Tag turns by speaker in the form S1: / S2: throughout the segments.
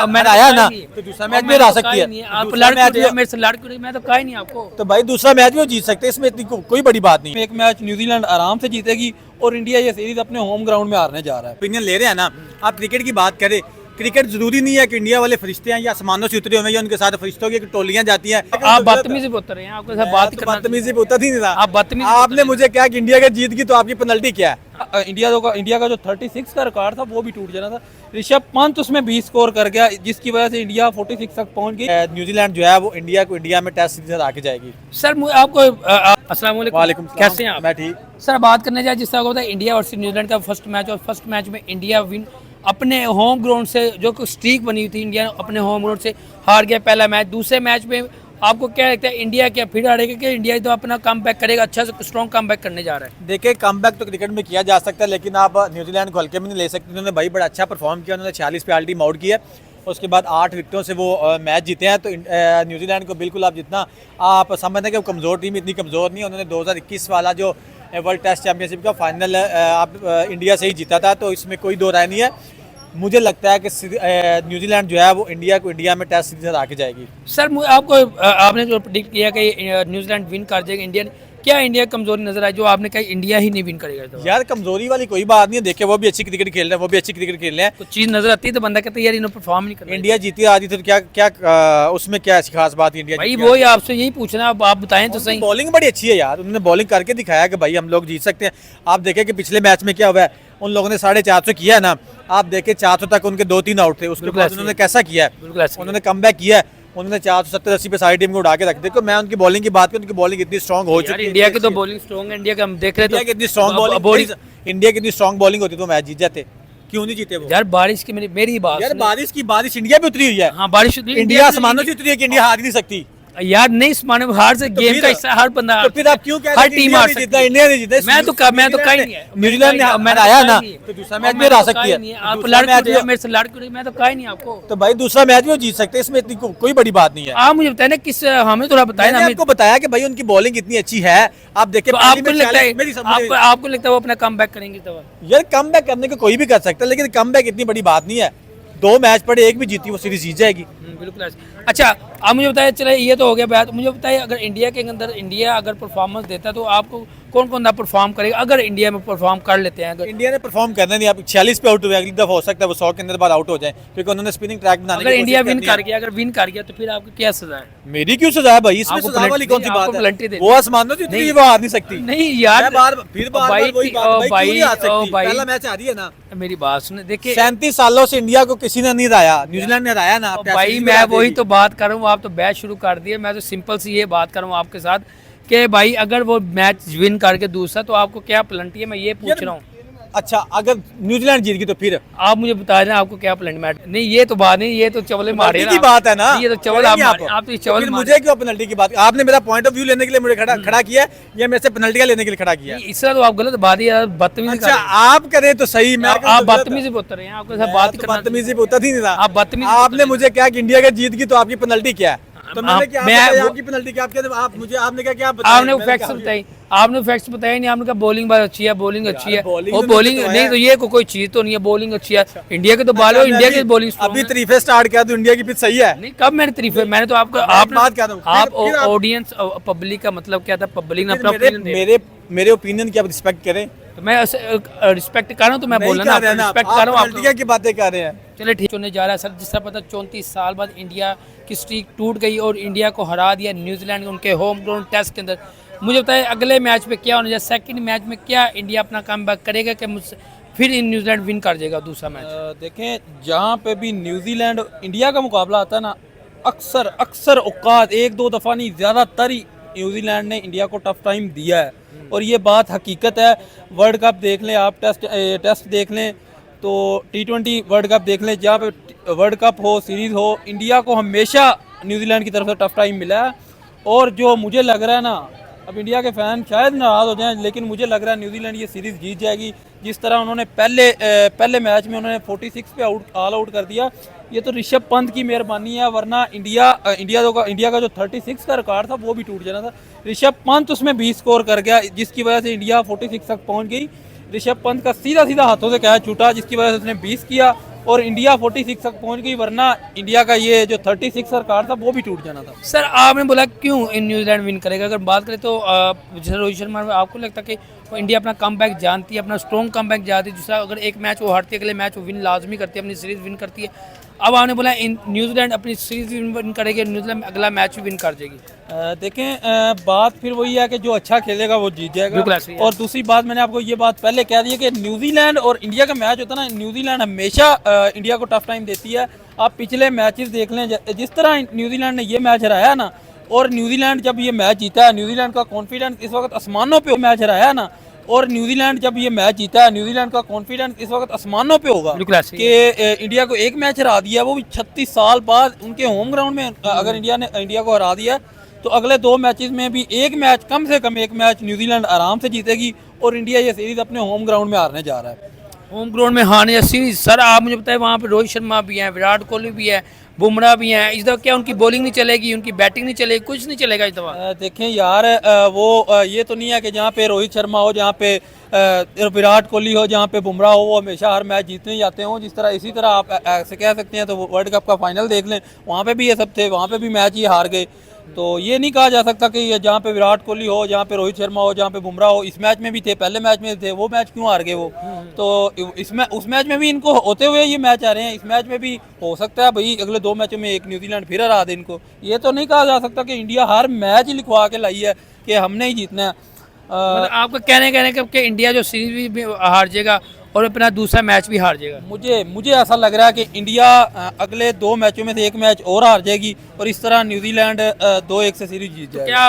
S1: मैंने आया ना तो दूसरा मैच भी हरा सकती है।
S2: आप लड़के मेरे से लड़के नहीं, मैं तो कहा ही नहीं आपको।
S1: तो भाई दूसरा मैच भी वो जीत सकते हैं, इसमें इतनी कोई बड़ी बात नहीं है।
S3: एक मैच न्यूजीलैंड आराम से जीतेगी और इंडिया ये सीरीज अपने होम ग्राउंड में हारने जा रहा है।
S1: ओपिनियन ले रहे हैं ना आप, क्रिकेट की बात करें, क्रिकेट जरूरी नहीं है कि इंडिया वाले फरिश्ते हैं या आसमानों से उतरे हुए या उनके साथ फरिश्तों की टोलियां जाती हैं।
S2: आप बदतमीजी पे उतर रहे हैं, आपके साथ बात करना
S1: बदतमीजी पे उतर ही नहीं रहा।
S2: आप बदतमीजी
S1: आपने मुझे क्या कि इंडिया का जीत गई तो आपकी पेनल्टी क्या है?
S3: इंडिया का जो 36 का रिकॉर्ड था वो भी टूट जाना था। ऋषभ पंत उसमें 20 स्कोर कर गया जिसकी वजह से इंडिया 46 तक पहुंच गई।
S1: न्यूजीलैंड जो है वो इंडिया को इंडिया में टेस्ट सीरीज हरा के जाएगी।
S2: सर आपको अस्सलाम वालेकुम, कैसे हैं आप?
S1: मैं ठीक।
S2: सर बात करने जाए जिस तरह होता है इंडिया वर्सेस न्यूजीलैंड का फर्स्ट मैच, और फर्स्ट मैच में इंडिया विन अपने होम ग्राउंड से, जो स्ट्रीक बनी हुई थी इंडिया अपने होम ग्राउंड से हार गया पहला मैच। दूसरे मैच में आपको क्या लगता है इंडिया क्या फिर हारेगा कि इंडिया तो अपना कम बैक करेगा, अच्छा से स्ट्रॉन्ग कम बैक करने जा रहा है?
S1: देखिए कम बैक तो क्रिकेट में किया जा सकता है, लेकिन आप न्यूजीलैंड को हल्के में नहीं ले सकते। उन्होंने भाई बड़ा अच्छा परफॉर्म किया, उन्होंने 46 पे ऑल टीम आउट किया, उसके बाद 8 विकेटों से वो मैच जीते हैं। तो न्यूजीलैंड को बिल्कुल आप जितना आप समझते हैं कि वो कमज़ोर टीम इतनी कमज़ोर नहीं है। उन्होंने 2021 वाला जो वर्ल्ड टेस्ट चैंपियनशिप का फाइनल आप इंडिया से ही जीता था, तो इसमें कोई दो राय नहीं है। मुझे लगता है कि न्यूजीलैंड जो है वो इंडिया को इंडिया में टेस्ट सीरीज हरा के जाएगी।
S2: सर आपको आपने जो प्रेडिक्ट किया कि न्यूजीलैंड विन कर जाएगा, इंडिया क्या इंडिया कमजोरी नजर आई जो आपने कहा इंडिया ही नहीं विन करेगा? तो
S1: यार कमजोरी वाली कोई बात नहीं है, देखिए वो भी अच्छी क्रिकेट खेल रहे हैं, वो भी अच्छी क्रिकेट खेल रहे हैं।
S2: तो चीज नजर आती है तो बंदा कहता है यार इन्होंने परफॉर्म नहीं कर।
S1: इंडिया जीती आती तो क्या क्या उसमें क्या ऐसी खास बात? इंडिया
S2: भाई वही आपसे यही पूछना, आप बताएं तो सही।
S1: बॉलिंग बड़ी अच्छी है यार, उन्होंने बॉलिंग करके दिखाया कि भाई हम लोग जीत सकते हैं। आप देखें कि पिछले मैच में क्या हुआ है, उन लोगों ने 450 किया है ना, आप देखें 400 तक उनके 2-3 आउट थे, उसके बाद उन्होंने कैसा किया है, उन्होंने कमबैक किया है, उन्होंने 470-80 पे सारी टीम को उड़ा के रख। देखो मैं उनकी बॉलिंग की बात करूं, उनकी बॉलिंग इतनी स्ट्रांग हो चुकी है।
S2: इंडिया की तो बॉलिंग स्ट्रांग है, इंडिया का हम देख रहे
S1: हैं कितनी स्ट्रांग बॉलिंग, इंडिया की इतनी स्ट्रांग बॉलिंग होती तो मैच जीत जाते। क्यों नहीं जीते वो?
S2: यार बारिश की मेरी बात
S1: यार बारिश इंडिया पे उतरी हुई है।
S2: हाँ बारिश
S1: इंडिया आसमानों से उतरी है कि इंडिया हार नहीं सकती
S2: यार, नहीं माने हार से गेम का हिस्सा, हर बंदा।
S1: तो फिर आप क्यों कह रहे
S2: हर टीम हार सकती है,
S1: इंडिया नहीं जीता?
S2: मैं तो कहीं नहीं है,
S1: न्यूजीलैंड ने मैंने आया ना तो दूसरा मैच भी हरा सकती है।
S2: आप लड़के मेरे से लड़के नहीं, मैं तो कहीं नहीं आपको।
S1: तो भाई दूसरा मैच भी वो जीत सकते हैं, इसमें इतनी कोई बड़ी बात नहीं है।
S2: आप मुझे बताए ना किस, हमें थोड़ा बताए ना।
S1: आपको बताया कि भाई उनकी बॉलिंग इतनी अच्छी है, आप देखिए।
S2: आपको लगता है आपको लगता है वो अपना कम बैक करेंगे? तो
S1: यार कम बैक करने को कोई भी कर सकता है, लेकिन कम बैक इतनी बड़ी बात नहीं है। 2 मैच पड़े, एक भी जीती वो सीरीज जीत जाएगी।
S2: बिल्कुल। अच्छा आप मुझे बताइए, चले ये तो हो गया बात, मुझे बताइए अगर इंडिया के अंदर इंडिया अगर परफॉर्मेंस देता है तो आपको कौन कौन परफॉर्म करेगा अगर इंडिया में परफॉर्म कर लेते हैं? अगर
S1: इंडिया ने परफॉर्म करना नहीं, आप 46 पे आउट हुए, अगली दफा हो सकता है वो 100 के अंदर बार आउट हो जाए, क्योंकि उन्होंने स्पिनिंग ट्रैक बनाने
S2: अगर इंडिया विन कर गया, अगर विन कर गया तो फिर आपको क्या सजा है?
S1: मेरी क्यों सजा है भाई? इसमें सजा वाली कौन सी बात है? वो आसमानों से उतरी, वो हार नहीं सकती।
S2: नहीं यार
S1: पहला मैच आ रही है ना।
S2: मेरी बात सुने, देखिए
S1: 37 सालों से इंडिया को किसी ने नहीं हराया, न्यूजीलैंड ने हराया ना।
S2: भाई मैं वही तो बात कर रहा हूँ, आप तो बैच शुरू कर दिए। मैं तो सिंपल सी ये बात कर रहा हूँ आपके साथ कि भाई अगर वो मैच विन करके दूसरा तो आपको क्या पेनल्टी है, मैं ये पूछ रहा हूँ।
S1: अच्छा अगर न्यूजीलैंड जीत गई तो फिर
S2: आप मुझे बता दें आपको क्या पेनल्टी मैच? नहीं ये तो बात नहीं, ये तो चवले मारे
S1: की बात है ना,
S2: ये तो चवल आप तो ये चवल।
S1: मुझे क्यों पेनल्टी की बात? आपने मेरा पॉइंट ऑफ व्यू लेने के लिए मुझे खड़ा किया है, या मेरे से पेनल्टी लेने के लिए खड़ा किया?
S2: इस तरह तो आप गलत बात है, बदतमीजी।
S1: अच्छा आप करें तो सही,
S2: आप बदतमीजी पे उतर रहे हैं, आपके साथ बात करना
S1: बदतमीजी पे उतर ही नहीं रहा।
S2: आप बदतमीजी,
S1: आपने मुझे क्या कि इंडिया का जीत गई तो आपकी पेनल्टी क्या है? तो मैंने क्या आपकी पेनल्टी क्या? आप मुझे आपने क्या बताया?
S2: आपने फैक्ट्स बताई, आपने फैक्ट्स बताया नहीं। आपने कहा बॉलिंग बहुत अच्छी है, बॉलिंग अच्छी है, वो बॉलिंग नहीं तो ये कोई चीज तो नहीं है, बॉलिंग अच्छी है इंडिया के। तो बालो इंडिया की बॉलिंग
S1: अभी तारीफें स्टार्ट किया तो इंडिया की पिच सही है।
S2: नहीं कब मैंने तारीफें, मैंने तो आपको आप ऑडियंस पब्लिक का मतलब क्या था? पब्लिक ने
S1: मेरे ओपिनियन की आप रिस्पेक्ट करें
S2: तो मैं रिस्पेक्ट कर रहा हूँ, तो मैं बोल रहा हूँ रिस्पेक्ट कर रहा हूँ।
S1: की बातें कर रहे हैं।
S2: चले ठीक होने जा रहा है सर, जिस तरह पता 34 साल बाद इंडिया की स्ट्रीक टूट गई और इंडिया को हरा दिया न्यूजीलैंड उनके होम ग्राउंड टेस्ट के अंदर। मुझे बताइए अगले मैच में क्या होने जाए, सेकंड मैच में क्या इंडिया अपना काम बैक करेगा कि फिर न्यूजीलैंड विन कर जाएगा दूसरा मैच?
S3: देखें जहाँ पे भी न्यूजीलैंड इंडिया का मुकाबला आता है ना, अक्सर औकात 1-2 दफ़ा नहीं ज़्यादातर ही न्यूजीलैंड ने इंडिया को टफ टाइम दिया है, और ये बात हकीकत है। वर्ल्ड कप देख लें आप, टेस्ट देख लें, तो T20 वर्ल्ड कप देख लें, जहाँ पे वर्ल्ड कप हो सीरीज़ हो, इंडिया को हमेशा न्यूजीलैंड की तरफ से टफ टाइम मिला है। और जो मुझे लग रहा है ना, अब इंडिया के फैन शायद नाराज़ हो जाएं, लेकिन मुझे लग रहा है न्यूजीलैंड ये सीरीज़ जीत जाएगी। जिस तरह उन्होंने पहले मैच में उन्होंने 46 पे ऑल आउट कर दिया, ये तो ऋषभ पंत की मेहरबानी है, वरना इंडिया का जो 36 का रिकॉर्ड था वो भी टूट जाना था। ऋषभ पंत उसमें 20 स्कोर कर गया जिसकी वजह से इंडिया 46 तक पहुंच गई। ऋषभ पंत का सीधा हाथों से कैच छूटा जिसकी वजह से उसने 20 किया, और इंडिया 46 तक पहुंच गई, वरना इंडिया का ये जो 36 रिकॉर्ड था वो भी टूट जाना था।
S2: सर आपने बोला क्यों न्यूजीलैंड विन करेगा, अगर बात करें तो जैसे रोहित शर्मा, आपको लगता है कि वो इंडिया अपना कमबैक जानती है, अपना स्ट्रॉन्ग कमबैक जानती है, दूसरा अगर एक मैच वो हारती है अगले मैच वो विन लाजमी करती है, अपनी सीरीज विन करती है। अब आपने बोला न्यूजीलैंड अपनी सीरीज विन करेगी, न्यूजीलैंड अगला मैच भी विन कर जाएगी।
S3: देखें बात फिर वही है कि जो अच्छा खेलेगा वो जीत
S2: बिल्कुल ऐसे
S3: जाएगा।
S2: ही है।
S3: और दूसरी बात मैंने आपको ये बात पहले कह दी है कि न्यूजीलैंड और इंडिया का मैच होता है ना, न्यूजीलैंड हमेशा इंडिया को टफ टाइम देती है। आप पिछले मैचेस देख लें, जिस तरह न्यूजीलैंड ने ये मैच हराया ना, और न्यूजीलैंड जब ये मैच जीता है, न्यूजीलैंड का कॉन्फिडेंस इस वक्त आसमानों पे मैच हराया ना, और न्यूजीलैंड जब ये मैच जीता है, न्यूजीलैंड का कॉन्फिडेंस इस वक्त आसमानों पे होगा
S2: बिल्कुल ऐसे ही
S3: कि इंडिया को एक मैच हरा दिया, वो भी 36 साल बाद उनके होम ग्राउंड में। अगर इंडिया ने इंडिया को हरा दिया तो अगले 2 मैचेस में भी एक मैच, कम से कम एक मैच न्यूजीलैंड आराम से जीतेगी, और इंडिया ये सीरीज अपने होम ग्राउंड में हारने जा रहा है।
S2: होम ग्राउंड में हारने या सीरीज। सर आप मुझे बताएं, वहाँ पे रोहित शर्मा भी हैं, विराट कोहली भी है, बुमराह भी हैं, इस दफ़ा क्या उनकी बॉलिंग नहीं चलेगी, उनकी बैटिंग नहीं चलेगी, कुछ नहीं चलेगा इस दफ़ा?
S3: देखें यार, वो ये तो नहीं है कि जहाँ पे रोहित शर्मा हो, जहाँ पे विराट कोहली हो, जहाँ पे बुमराह हो, वो हमेशा हर मैच जीतने ही जाते हो। जिस तरह इसी तरह आप ऐसे कह सकते हैं तो वर्ल्ड कप का फाइनल देख लें, वहाँ पे भी ये सब थे, वहाँ पे भी मैच ही हार गए। तो ये नहीं कहा जा सकता कि जहाँ पे विराट कोहली हो, जहाँ पे रोहित शर्मा हो, जहाँ पे बुमराह हो, इस मैच में भी थे, पहले मैच में थे, वो मैच क्यों हार गए वो? तो इसमें उस मैच में भी इनको होते हुए ये मैच आ रहे हैं, इस मैच में भी हो सकता है भाई अगले 2 मैचों में एक न्यूजीलैंड फिर हरा दे इनको। ये तो नहीं कहा जा सकता कि इंडिया हर मैच ही लिखवा के लाई है कि हमने ही जीतना है।
S2: मतलब आपका कहने कि इंडिया जो सीरीज भी हार जाएगा और अपना दूसरा मैच भी हार जाएगा।
S3: मुझे ऐसा लग रहा है कि इंडिया अगले 2 मैचों में से एक मैच और हार जाएगी, और इस तरह न्यूजीलैंड 2-1 से सीरीज जीत जाएगी।
S2: क्या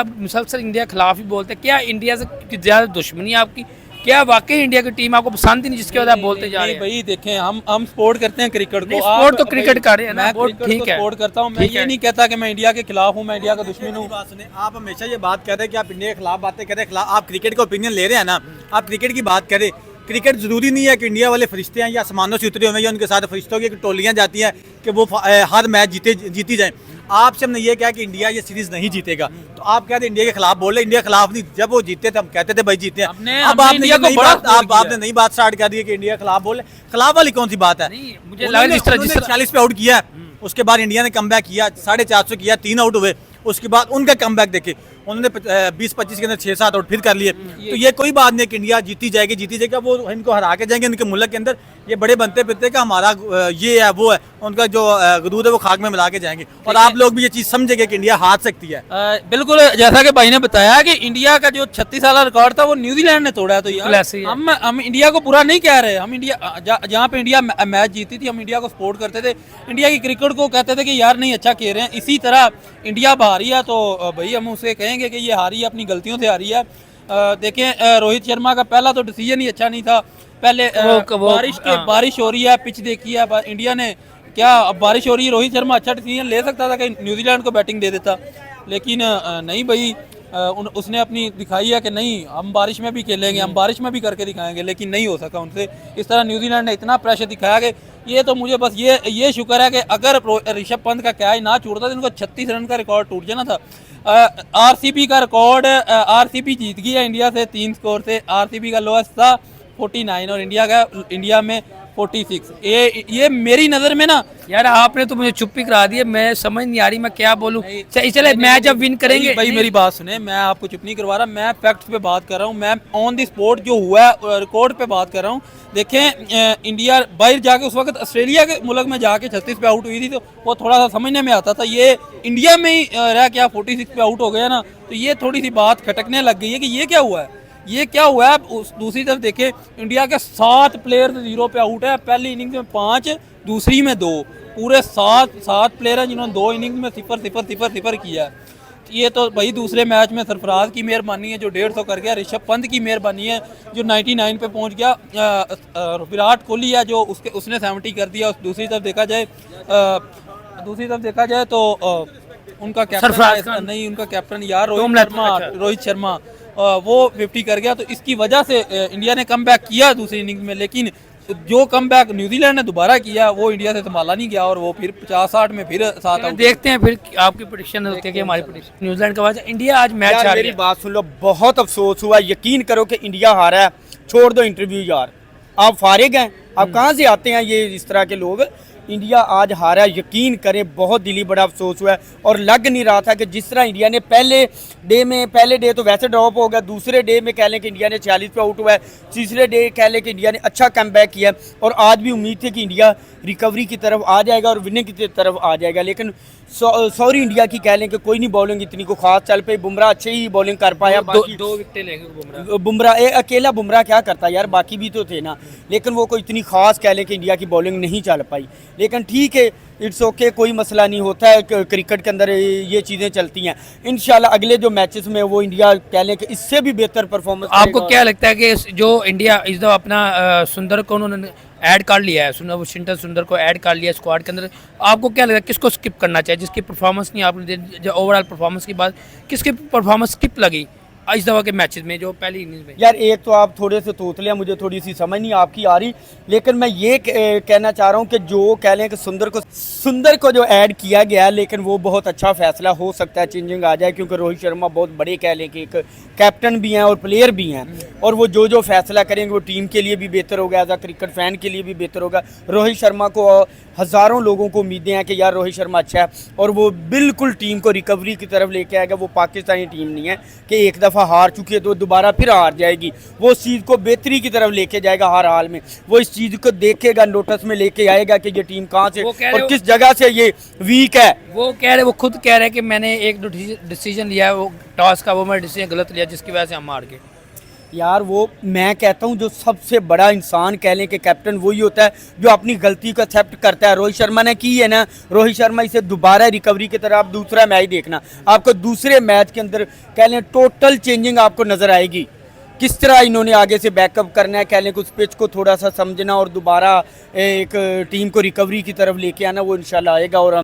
S2: आप मुसलसल इंडिया के खिलाफ ही बोलते हैं, क्या इंडिया से ज़्यादा दुश्मनी है आपकी? क्या वाकई इंडिया की टीम आपको पसंद ही नहीं जिसके वजह आप बोलते जा रहे हैं?
S3: भाई देखें, हम सपोर्ट करते हैं क्रिकेट को।
S2: सपोर्ट तो क्रिकेट कर रहे हैं ना,
S3: मैं
S2: ठीक है,
S3: सपोर्ट करता हूँ, मैं ये नहीं कहता कि मैं इंडिया के खिलाफ हूँ, मैं इंडिया का दुश्मन हूँ।
S1: आप हमेशा ये बात कर रहे हैं कि आप इंडिया के खिलाफ बातें कर रहे हैं, आप क्रिकेट का ओपिनियन ले रहे हैं ना, आप क्रिकेट की बात करें। क्रिकेट जरूरी नहीं है कि इंडिया वाले फरिश्ते हैं या आसमानों से उतरे हुए या उनके साथ फरिश्तों की टोलियां जाती हैं कि वो हर मैच जीती जाएं। आपसे हमने ये कहा कि इंडिया ये सीरीज नहीं जीतेगा, तो आप कहते इंडिया के खिलाफ बोल रहे, इंडिया के खिलाफ नहीं। जब वो जीतते थे हम कहते थे भाई जीते हैं। अब आपने नई बात स्टार्ट कर दी है कि इंडिया के खिलाफ बोले। खिलाफ वाली कौन सी बात है?
S2: मुझे लगा जिस तरह
S1: 40 पे आउट किया, उसके बाद इंडिया ने कमबैक किया, 450 किया, 3 आउट हुए, उसके बाद उनका कमबैक देखे, उन्होंने 20-25 के अंदर 6-7 आउट फिर कर लिए। तो ये कोई बात नहीं कि इंडिया जीती जाएगी, वो इनको हरा के जाएंगे। उनके मुल्क के अंदर ये बड़े बनते फिरते कि हमारा ये है वो है, उनका जो गदूद है वो खाक में मिला के जाएंगे, और आप लोग भी ये चीज़ समझेंगे कि इंडिया हार सकती है।
S3: बिल्कुल, जैसा कि भाई ने बताया कि इंडिया का जो 36 साल रिकॉर्ड था वो न्यूजीलैंड ने तोड़ा है। तो यार हम इंडिया को बुरा नहीं कह रहे, हम इंडिया जहाँ पे इंडिया मैच जीती थी हम इंडिया को सपोर्ट करते थे, इंडिया की क्रिकेट को कहते थे कि यार नहीं अच्छा खेल रहे हैं। इसी तरह इंडिया हारी है तो भाई हम उसे कहेंगे कि ये हारी है, अपनी गलतियों से हारी है। देखें रोहित शर्मा का पहला तो डिसीजन ही अच्छा नहीं था। पहले बारिश हो रही है, पिच देखी है इंडिया ने, क्या अब बारिश हो रही है, रोहित शर्मा अच्छा डिसीजन ले सकता था कि न्यूजीलैंड को बैटिंग दे देता, लेकिन नहीं भाई, उसने अपनी दिखाई है कि नहीं हम बारिश में भी खेलेंगे, हम बारिश में भी करके दिखाएंगे, लेकिन नहीं हो सका उनसे। इस तरह न्यूजीलैंड ने इतना प्रेशर दिखाया कि ये तो मुझे बस ये शुक्र है कि अगर ऋषभ पंत का कैच ना छूटता तो इनको 36 रन का रिकॉर्ड टूट जाना था। आरसीबी का रिकॉर्ड, आरसीबी जीत गई है इंडिया से 3 स्कोर से। आरसीबी का लोएस्ट था 49 और इंडिया में 46। ये मेरी नज़र में ना,
S2: यार आपने तो मुझे चुप्पी करा दी है, मैं समझ नहीं आ रही मैं क्या बोलूं। चले मैच जब विन करेंगे।
S3: भाई मेरी बात सुने, मैं आपको चुप नहीं करवा रहा, मैं फैक्ट्स पे बात कर रहा हूँ, मैं ऑन द स्पॉट जो हुआ है रिकॉर्ड पे बात कर रहा हूँ। देखें इंडिया बाहर जाके उस वक्त ऑस्ट्रेलिया के मुल्क में जाके 36 पे आउट हुई थी, तो वो थोड़ा सा समझने में आता था। ये इंडिया में ही रह क्या 46 पे आउट हो गया ना, तो ये थोड़ी सी बात खटकने लग गई है कि ये क्या हुआ है, ये क्या हुआ है। दूसरी तरफ देखें इंडिया के 7 प्लेयर 0 पे आउट है, पहली इनिंग्स में 5, दूसरी में 2, पूरे 7 प्लेयर हैं जिन्होंने 2 इनिंग्स में 0-0-0-0 किया है। ये तो भाई दूसरे मैच में सरफराज की मेहरबानी है जो 150 कर गया, ऋषभ पंत की मेहरबानी है जो 99 पे पहुंच गया, विराट कोहली है जो उसने 70 कर दिया। दूसरी तरफ देखा जाए तो उनका कैप्टन नहीं, उनका कैप्टन यार रोहित शर्मा वो 50 कर गया। तो इसकी वजह से इंडिया ने कमबैक किया दूसरी इनिंग्स में, लेकिन जो कमबैक न्यूजीलैंड ने दोबारा किया वो इंडिया से संभाला नहीं गया और वो फिर 50-60 में फिर 7 आउट।
S2: देखते हैं फिर आपकी प्रेडिक्शन होती है कि हमारी प्रेडिक्शन न्यूजीलैंड के बाद इंडिया आज मैच हार गया।
S4: मेरी बात सुन लो, बहुत अफसोस हुआ, यकीन करो कि इंडिया हारा है। छोड़ दो इंटरव्यू यार, आप फारिग हैं, अब कहाँ से आते हैं ये इस तरह के लोग। इंडिया आज हारा, यकीन करें बहुत दिली बड़ा अफसोस हुआ है, और लग नहीं रहा था कि जिस तरह इंडिया ने पहले डे तो वैसे ड्रॉप हो गया, दूसरे डे में कह लें कि इंडिया ने 40 पे आउट हुआ है, तीसरे डे कह लें कि इंडिया ने अच्छा कमबैक किया, और आज भी उम्मीद थी कि इंडिया रिकवरी की तरफ आ जाएगा और विनिंग की तरफ आ जाएगा। लेकिन सॉरी इंडिया की कह लें कि कोई नहीं बॉलिंग इतनी को खास चल पे, बुमराह अच्छे ही बॉलिंग कर पाया, बाकी
S2: दो विकेटें लेंगे
S4: बुमराह अकेला बुमराह क्या करता यार, बाकी भी तो थे ना, लेकिन वो कोई इतनी खास कह लें कि इंडिया की बॉलिंग नहीं चल पाई। लेकिन ठीक है, इट्स ओके, कोई मसला नहीं होता है, क्रिकेट के अंदर ये चीज़ें चलती हैं। इंशाल्लाह अगले जो मैचेस में वो इंडिया कह लें कि इससे भी बेहतर परफॉर्मेंस।
S2: आपको क्या लगता है कि जो इंडिया इस दफा अपना सुंदर को उन्होंने ऐड कर लिया है, वॉशिंगटन सुंदर को ऐड कर लिया है स्क्वाड के अंदर, आपको क्या लगता है किसको स्किप करना चाहिए, जिसकी परफॉर्मेंस नहीं आपने जो ओवरऑल परफॉर्मेंस की बात, किसकी परफॉर्मेंस स्किप लगी इस दफा के मैचेस में जो पहली इनिंग्स में?
S4: यार एक तो आप थोड़े से तोतले, मुझे थोड़ी सी समझ नहीं आपकी आ रही, लेकिन मैं ये कहना चाह रहा हूँ कि जो कह लें कि सुंदर को जो ऐड किया गया, लेकिन वो बहुत अच्छा फैसला हो सकता है, चेंजिंग आ जाए, क्योंकि रोहित शर्मा बहुत बड़े कह लें कि एक कैप्टन भी हैं और प्लेयर भी हैं, और वो जो फैसला करेंगे वो टीम के लिए भी बेहतर होगा, एज अ क्रिकेट फैन के लिए भी बेहतर होगा। रोहित शर्मा को हज़ारों लोगों को उम्मीदें हैं कि यार रोहित शर्मा अच्छा है, और वो बिल्कुल टीम को रिकवरी की तरफ लेके आएगा। वो पाकिस्तानी टीम नहीं है कि एक दफ़ा हार चुकी है तो दोबारा फिर हार जाएगी, वो इस चीज़ को बेहतरी की तरफ लेके जाएगा हर हाल में। वो इस चीज़ को देखेगा, नोटिस में लेके आएगा कि ये टीम कहाँ से और किस जगह से ये वीक है।
S2: वो खुद कह रहे हैं कि मैंने एक डिसीजन लिया है, वो टॉस का, वो मैं डिसीजन गलत लिया जिसकी वजह से हम हार गए।
S4: यार वो मैं कहता हूँ जो सबसे बड़ा इंसान कह लें कि कैप्टन वही होता है जो अपनी गलती को एक्सेप्ट करता है। रोहित शर्मा ने की है ना, रोहित शर्मा इसे दोबारा रिकवरी की तरह आप दूसरा मैच देखना, आपको दूसरे मैच के अंदर कह लें टोटल चेंजिंग आपको नज़र आएगी, किस तरह इन्होंने आगे से बैकअप करना है, कह लें कि उस पिच को थोड़ा सा समझना और दोबारा एक टीम को रिकवरी की तरफ लेके आना, वो इंशाल्लाह आएगा। और